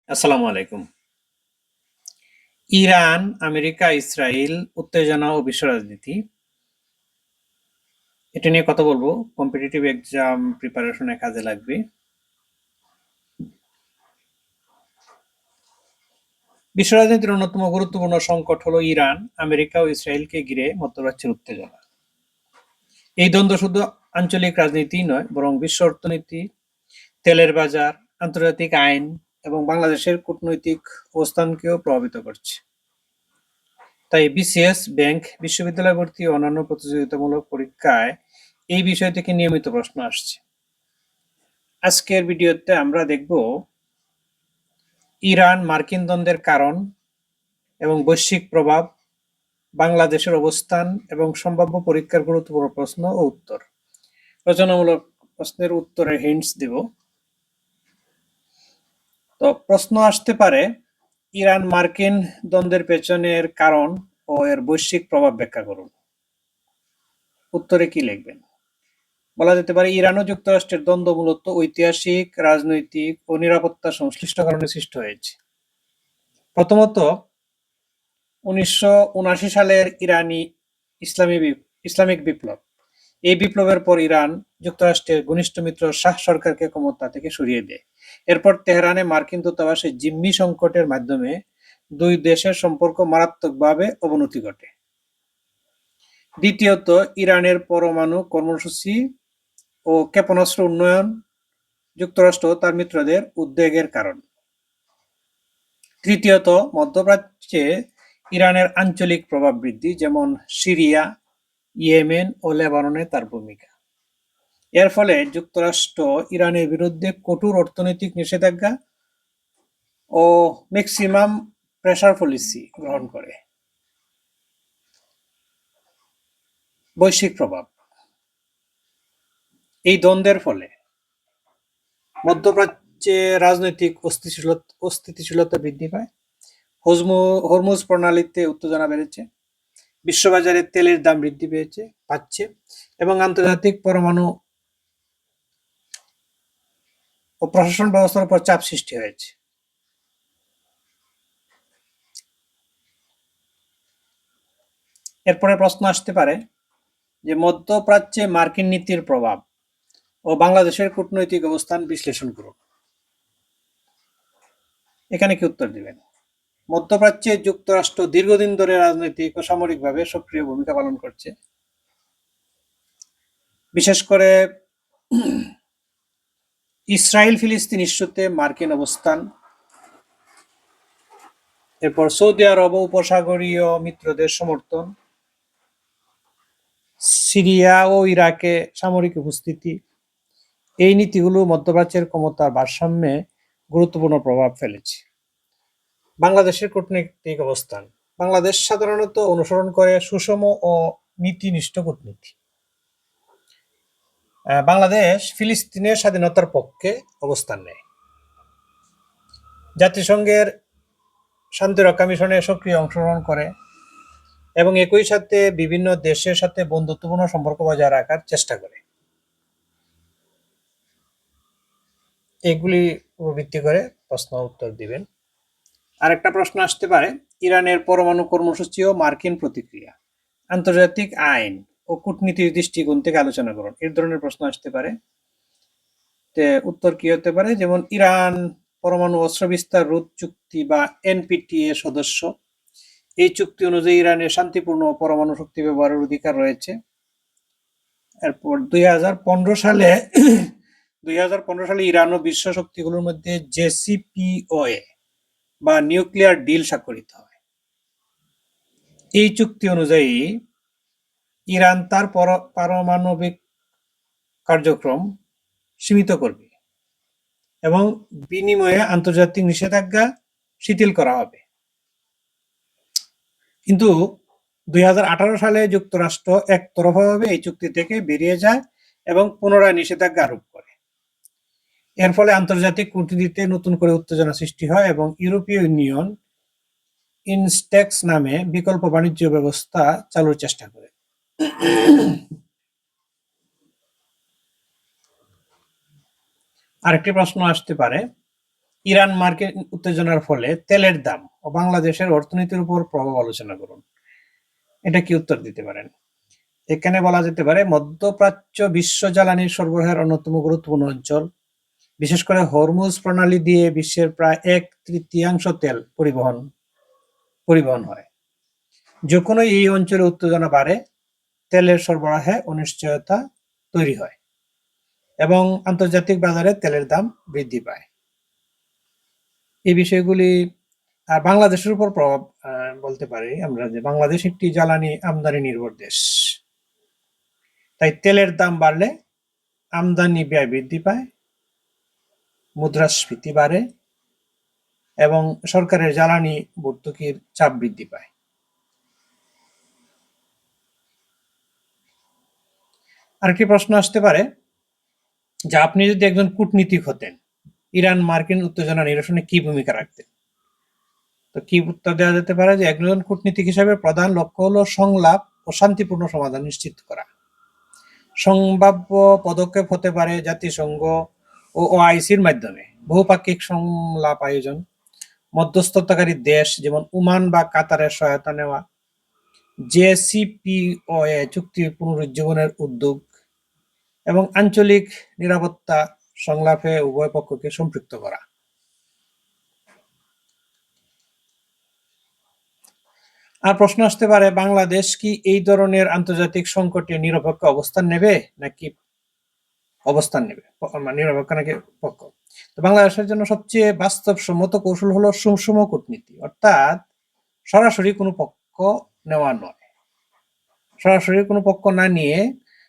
আসসালামু আলাইকুম। Iran, America, Israel, উত্তেজনা ও বিশ্ব রাজনীতি। এটা নিয়ে কথা বলবো। কম্পিটিটিভ এক্সাম প্রিপারেশনে কাজে লাগবে। বিশ্ব রাজনীতির অন্যতম গুরুত্বপূর্ণ সংকট হলো ইরান, আমেরিকা ও ইসরায়েলকে ঘিরে মধ্যপ্রাচ্যের উত্তেজনা। এই দ্বন্দ্ব শুধু আঞ্চলিক রাজনীতিই নয়, বরং বিশ্ব অর্থনীতি, তেলের বাজার, আন্তর্জাতিক আইন এবং বাংলাদেশের কূটনৈতিক অবস্থানকেও প্রভাবিত করছে। তাই বিসিএস, ব্যাংক, বিশ্ববিদ্যালয় ভর্তি ও অন্যান্য প্রতিযোগিতামূলক পরীক্ষায় এই বিষয় থেকে নিয়মিত প্রশ্ন আসছে। আজকের ভিডিওতে আমরা দেখব ইরান মার্কিন দ্বন্দ্বের কারণ এবং বৈশ্বিক প্রভাব, বাংলাদেশের অবস্থান এবং সম্ভাব্য পরীক্ষার গুরুত্বপূর্ণ প্রশ্ন ও উত্তর। রচনামূলক প্রশ্নের উত্তরে হিন্টস দেব। তো প্রশ্ন আসতে পারে, ইরান মার্কিন দ্বন্দ্বের পেছনের কারণ ও এর বৈশ্বিক প্রভাব ব্যাখ্যা করুন। উত্তরে কি লিখবেন? বলা যেতে পারে, ইরান ও যুক্তরাষ্ট্রের দ্বন্দ্ব মূলত ঐতিহাসিক, রাজনৈতিক ও নিরাপত্তা সংশ্লিষ্ট কারণে সৃষ্টি হয়েছে। প্রথমত, 1979 সালের ইরানি ইসলামিক বিপ্লব। এই বিপ্লবের পর ইরান যুক্তরাষ্ট্রের ঘনিষ্ঠ মিত্র শাহ সরকারকে ক্ষমতা থেকে সরিয়ে দেয়। এরপর তেহরানে মার্কিন দূতাবাসে জিম্মি সংকটের মাধ্যমে দুই দেশের সম্পর্ক মারাত্মকভাবে অবনতি ঘটে। দ্বিতীয়ত, ইরানের পরমাণু কর্মসূচি ও ক্ষেপণাস্ত্র উন্নয়ন যুক্তরাষ্ট্র ও তার মিত্রদের উদ্বেগের কারণ। তৃতীয়ত, মধ্যপ্রাচ্যে ইরানের আঞ্চলিক প্রভাব বৃদ্ধি, যেমন সিরিয়া, ইয়েমেন ও লেবাননে তার ভূমিকা। এর ফলে যুক্তরাষ্ট্র ইরানের বিরুদ্ধে কঠোর অর্থনৈতিক নিষেধাজ্ঞা ও ম্যাক্সিমাম প্রেসার পলিসি গ্রহণ করে। বৈশ্বিক প্রভাব। এই দ্বন্দ্বের ফলে মধ্যপ্রাচ্যে রাজনৈতিক অস্থিতিশীলতা বৃদ্ধি পায়, হরমুজ প্রণালীতে উত্তেজনা বেড়েছে, বিশ্ববাজারে তেলের দাম বৃদ্ধি পাচ্ছে এবং আন্তর্জাতিক পরমাণু ও প্রশাসন ব্যবস্থার উপর চাপ সৃষ্টি হয়েছে। এরপরে প্রশ্ন আসতে পারে যে মধ্যপ্রাচ্যে মার্কিন নীতির প্রভাব ও বাংলাদেশের কূটনৈতিক অবস্থান বিশ্লেষণ করুন। এখানে কি উত্তর দিবেন? মধ্যপ্রাচ্যে যুক্তরাষ্ট্র দীর্ঘদিন ধরে রাজনৈতিক ও সামরিকভাবে সক্রিয় ভূমিকা পালন করছে। বিশেষ করে ইসরায়েল ফিলিস্তিন ইস্যুতে মার্কিন অবস্থান, এরপর সৌদি আরব ও উপসাগরীয় মিত্রদের সমর্থন, সিরিয়া ও ইরাকে সামরিক উপস্থিতি। এই নীতিগুলো মধ্যপ্রাচ্যের ক্ষমতার ভারসাম্যে গুরুত্বপূর্ণ প্রভাব ফেলেছে। বাংলাদেশের কূটনৈতিক অবস্থান। বাংলাদেশ সাধারণত অনুসরণ করে সুষম ও নীতিনিষ্ঠ কূটনীতি। বাংলাদেশ ফিলিস্তিনের স্বাধীনতার পক্ষে অবস্থান নেয়। জাতিসংঘের শান্তিরক্ষা মিশনে সক্রিয় অংশগ্রহণ করে এবং একই সাথে বিভিন্ন দেশের সাথে বন্ধুত্বপূর্ণ সম্পর্ক বজায় রাখার চেষ্টা করে। এগুলি ভিত্তি করে প্রশ্ন উত্তর দিবেন। আরেকটা প্রশ্ন আসতে পারে, ইরানের পরমাণু কর্মসূচি ও মার্কিন প্রতিক্রিয়া, আন্তর্জাতিক আইন ও কূটনীতির দৃষ্টিকোণ থেকে আলোচনা করুন। এই ধরনের প্রশ্ন আসতে পারে। উত্তর কি হতে পারে? যেমন ইরান পরমাণু অস্ত্র বিস্তার রোধ চুক্তি বা এনপিটিএ সদস্য। এই চুক্তি অনুযায়ী ইরানের শান্তিপূর্ণ পরমাণু শক্তি ব্যবহারের অধিকার রয়েছে। এরপর 2015 সালে ইরান ও বিশ্ব শক্তিগুলোর মধ্যে জেসিপিওএ বা নিউক্লিয়ার ডিল স্বাক্ষরিত হয়। এই চুক্তি অনুযায়ী ইরান তার পারমাণবিক কার্যক্রম সীমিত করবে এবং বিনিময়ে আন্তর্জাতিক নিষেধাজ্ঞা শিথিল করা হবে। কিন্তু 2018 সালে যুক্তরাষ্ট্র একতরফাভাবে এই চুক্তি থেকে বেরিয়ে যায় এবং পুনরায় নিষেধাজ্ঞা আরোপ করে। এর ফলে আন্তর্জাতিক কূটনীতিতে নতুন করে উত্তেজনা সৃষ্টি হয় এবং ইউরোপীয় ইউনিয়ন ইনস্টেক্স নামে বিকল্প বাণিজ্য ব্যবস্থা চালুর চেষ্টা করে। আরেকটি প্রশ্ন আসতে পারে, ইরান মার্কিন উত্তেজনার ফলে তেলের দাম ও বাংলাদেশের অর্থনীতির উপর প্রভাব আলোচনা করুন। এটা কি উত্তর দিতে পারেন? এখানে বলা যেতে পারে মধ্যপ্রাচ্য বিশ্ব জ্বালানি সরবরাহের অন্যতম গুরুত্বপূর্ণ অঞ্চল। বিশেষ করে হরমুজ প্রণালী দিয়ে বিশ্বের প্রায় 1/3 তেল পরিবহন হয়। যখনই এই অঞ্চলে উত্তেজনা বাড়ে, তেলের সরবরাহে অনিশ্চয়তা তৈরি হয় এবং আন্তর্জাতিক বাজারে তেলের দাম বৃদ্ধি পায়। এই বিষয়গুলি বাংলাদেশের উপর প্রভাব বলতে পারি আমরা যে বাংলাদেশ একটি জ্বালানি আমদানি নির্ভর দেশ। তাই তেলের দাম বাড়লে আমদানি ব্যয় বৃদ্ধি পায়, মুদ্রাস্ফীতি বাড়ে এবং সরকারের জ্বালানি ভর্তুকির চাপ বৃদ্ধি পায়। আরেকটি প্রশ্ন আসতে পারে যে আপনি যদি একজন কূটনীতিক হতেন, ইরান মার্কিন উত্তেজনা নিরসনে কি ভূমিকা রাখতেন? তো কি উত্তর দেওয়া যেতে পারে যে একজন কূটনীতিক হিসাবে প্রধান লক্ষ্য হলো সংলাপ ও শান্তিপূর্ণ সমাধান নিশ্চিত করা। সম্ভাব্য পদক্ষেপ হতে পারে জাতিসংঘ ও ওআইসির মাধ্যমে বহুপাক্ষিক সংলাপ আয়োজন, মধ্যস্থতাকারী দেশ যেমন ওমান বা কাতারের সহায়তা নেওয়া, জেসিপিওএ চুক্তি পুনরুজ্জীবনের উদ্যোগ এবং আঞ্চলিক নিরাপত্তা সংলাপে উভয় পক্ষকে সম্পৃক্ত করা। আর প্রশ্ন আসতে পারে বাংলাদেশ কি এই ধরনের আন্তর্জাতিক সংকটে নিরপেক্ষ অবস্থান নেবে নাকি নিরপেক্ষ নাকি পক্ষ? তো বাংলাদেশের জন্য সবচেয়ে বাস্তবসম্মত কৌশল হলো সুষম কূটনীতি, অর্থাৎ সরাসরি কোনো পক্ষ নেওয়া নয়। সরাসরি কোনো পক্ষ না নিয়ে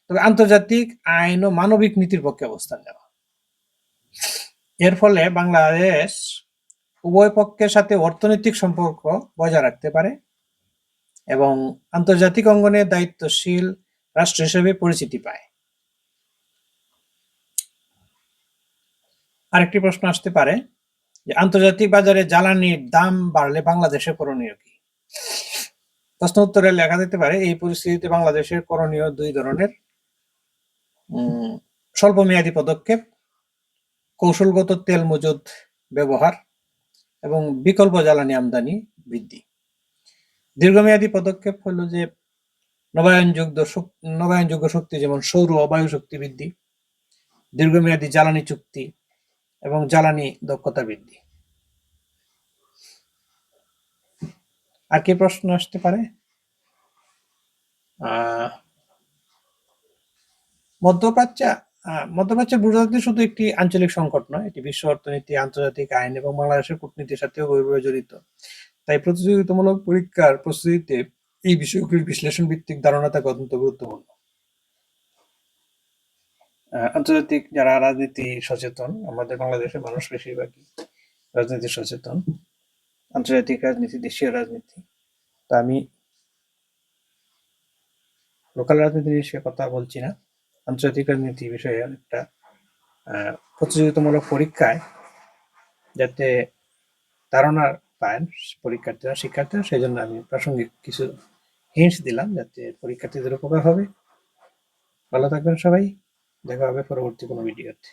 তবে আন্তর্জাতিক আইন ও মানবিক নীতির পক্ষে অবস্থান নেওয়া। এর ফলে বাংলাদেশ উভয় পক্ষের সাথে অর্থনৈতিক সম্পর্ক বজায় রাখতে পারে এবং আন্তর্জাতিক অঙ্গনে দায়িত্বশীল রাষ্ট্র হিসেবে পরিচিতি পায়। আরেকটি প্রশ্ন আসতে পারে যে আন্তর্জাতিক বাজারে জ্বালানির দাম বাড়লে বাংলাদেশের করণীয় কি? প্রশ্ন উত্তরে লেখা যেতে পারে এই পরিস্থিতিতে বাংলাদেশের করণীয় দুই ধরনের: স্বল্প মেয়াদী পদক্ষেপ, কৌশলগত তেল মজুদ ব্যবহার এবং বিকল্প জ্বালানি আমদানি বৃদ্ধি। দীর্ঘমেয়াদী পদক্ষেপ হলো যে নবায়নযোগ্য শক্তি যেমন সৌর ও বায়ু শক্তি বৃদ্ধি, দীর্ঘমেয়াদী জ্বালানি চুক্তি এবং জ্বালানি দক্ষতা বৃদ্ধি। আর কি প্রশ্ন আসতে পারে? মধ্যপ্রাচ্যের ভূরাজনীতি শুধু একটি আঞ্চলিক সংকট নয়, এটি বিশ্ব অর্থনীতি, আন্তর্জাতিক আইন এবং বাংলাদেশের কূটনীতির সাথেও গভীরভাবে জড়িত। তাই প্রতিযোগিতামূলক পরীক্ষার প্রস্তুতিতে এই বিষয়গুলির বিশ্লেষণ ভিত্তিক ধারণা থাকা অত্যন্ত গুরুত্বপূর্ণ। আন্তর্জাতিক যারা রাজনীতি সচেতন, আমাদের বাংলাদেশের মানুষ বেশিরভাগই রাজনীতি সচেতন, আন্তর্জাতিক রাজনীতি, দেশীয় রাজনীতি। তা আমি লোকাল রাজনীতি বিষয়ে কথা বলছি না, আন্তর্জাতিক রাজনীতি বিষয়ে একটা প্রতিযোগিতামূলক পরীক্ষায় যাতে ধারণা পান শিক্ষার্থীরা, সেই জন্য আমি প্রাসঙ্গিক কিছু হিন্টস দিলাম যাতে পরীক্ষার্থীদের উপকার হবে। ভালো থাকবেন সবাই, দেখা হবে পরবর্তী কোনো ভিডিওতে।